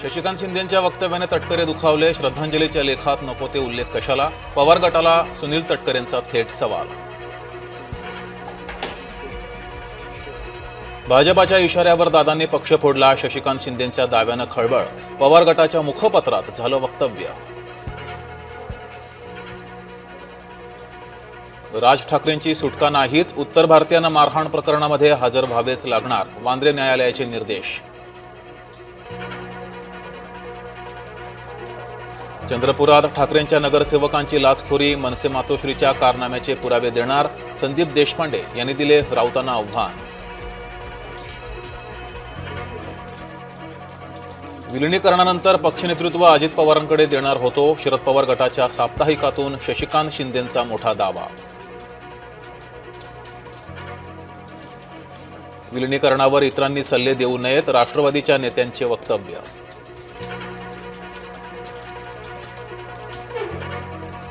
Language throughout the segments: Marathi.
शशिकांत शिंदेंच्या वक्तव्याने तटकरे दुखावले. श्रद्धांजलीच्या लेखात नको ते उल्लेख कशाला? पवार गटाला सुनील तटकरेंचा थेट सवाल. भाजपाच्या इशाऱ्यावर दादांनी पक्ष फोडला. शशिकांत शिंदेंच्या दाव्यानं खळबळ. पवार गटाच्या मुखपत्रात झालं वक्तव्य. राज ठाकरेंची सुटका नाहीच. उत्तर भारतीयांना मारहाण प्रकरणामध्ये हजर व्हावेच लागणार. वांद्रे न्यायालयाचे निर्देश. चंद्रपुरात ठाकरेंच्या नगरसेवकांची लाचखोरी. मनसे मातोश्रीच्या कारनाम्याचे पुरावे देणार. संदीप देशपांडे यांनी दिले राऊतांना आव्हान. विलिनीकरणानंतर पक्षनेतृत्व अजित पवारांकडे देणार होतो. शरद पवार गटाच्या साप्ताहिकातून शशिकांत शिंदेंचा मोठा दावा. विलिनीकरणावर इतरांनी सल्ले देऊ नयेत. राष्ट्रवादीच्या नेत्यांचे वक्तव्य.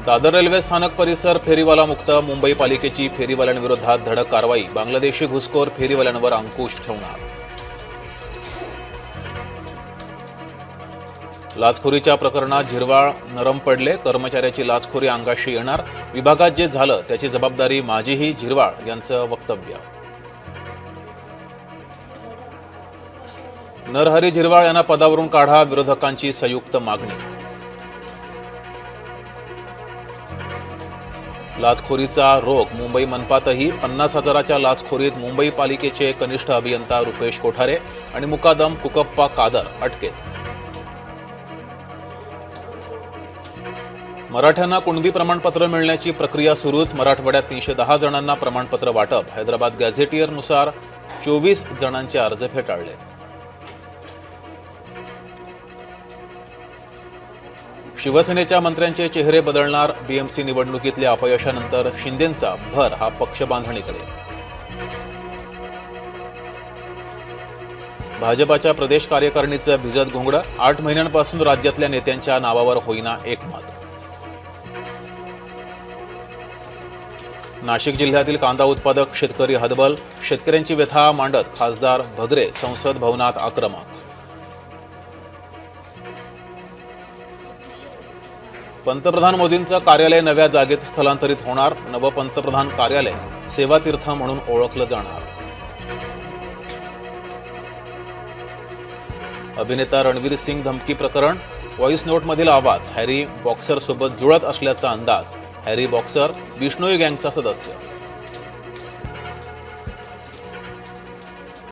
दादर रेल्वे स्थानक परिसर फेरीवाला मुक्त. मुंबई पालिकेची फेरीवाल्यांविरोधात धडक कारवाई. बांगलादेशी घुसखोर फेरीवाल्यांवर अंकुश ठेवणार. लाचखोरीच्या प्रकरणात झिरवाळ नरम पडले. कर्मचाऱ्याची लाचखोरी अंगाशी येणार. विभागात जे झालं त्याची जबाबदारी माझीही. झिरवाळ यांचं वक्तव्य. नरहरी झिरवाळ यांना पदावरून काढा. विरोधकांची संयुक्त मागणी. लाचखोरीचा रोग मुंबई मनपातही. 50,000च्या लाचखोरीत मुंबई पालिकेचे कनिष्ठ अभियंता रुपेश कोठारे आणि मुकादम कुकप्पा कादर अटकेत. मराठ्यांना कुणबी प्रमाणपत्र मिळण्याची प्रक्रिया सुरूच. मराठवाड्यात 310 जणांना प्रमाणपत्र वाटप. हैदराबाद गॅझेटियरनुसार 24 जणांचे अर्ज फेटाळले. शिवसेनेच्या मंत्र्यांचे चेहरे बदलणार. बीएमसी निवडणुकीतल्या अपयशानंतर शिंदेंचा भर हा पक्ष बांधणीकडे. भाजपाच्या प्रदेश कार्यकारिणीचं भिजत घोंगडं. 8 महिन्यांपासून राज्यातल्या नेत्यांच्या नावावर होईना एकमत. नाशिक जिल्ह्यातील कांदा उत्पादक शेतकरी हतबल. शेतकऱ्यांची व्यथा मांडत खासदार भगरे संसद भवनात आक्रमक. पंतप्रधान मोदींचं कार्यालय नव्या जागेत स्थलांतरित होणार. नवं पंतप्रधान कार्यालय सेवातीर्थ म्हणून ओळखलं जाणार. अभिनेता रणवीर सिंग धमकी प्रकरण. व्हॉइस नोटमधील आवाज हॅरी बॉक्सर सोबत जुळत असल्याचा अंदाज. हॅरी बॉक्सर बिश्नोई गँगचा सदस्य.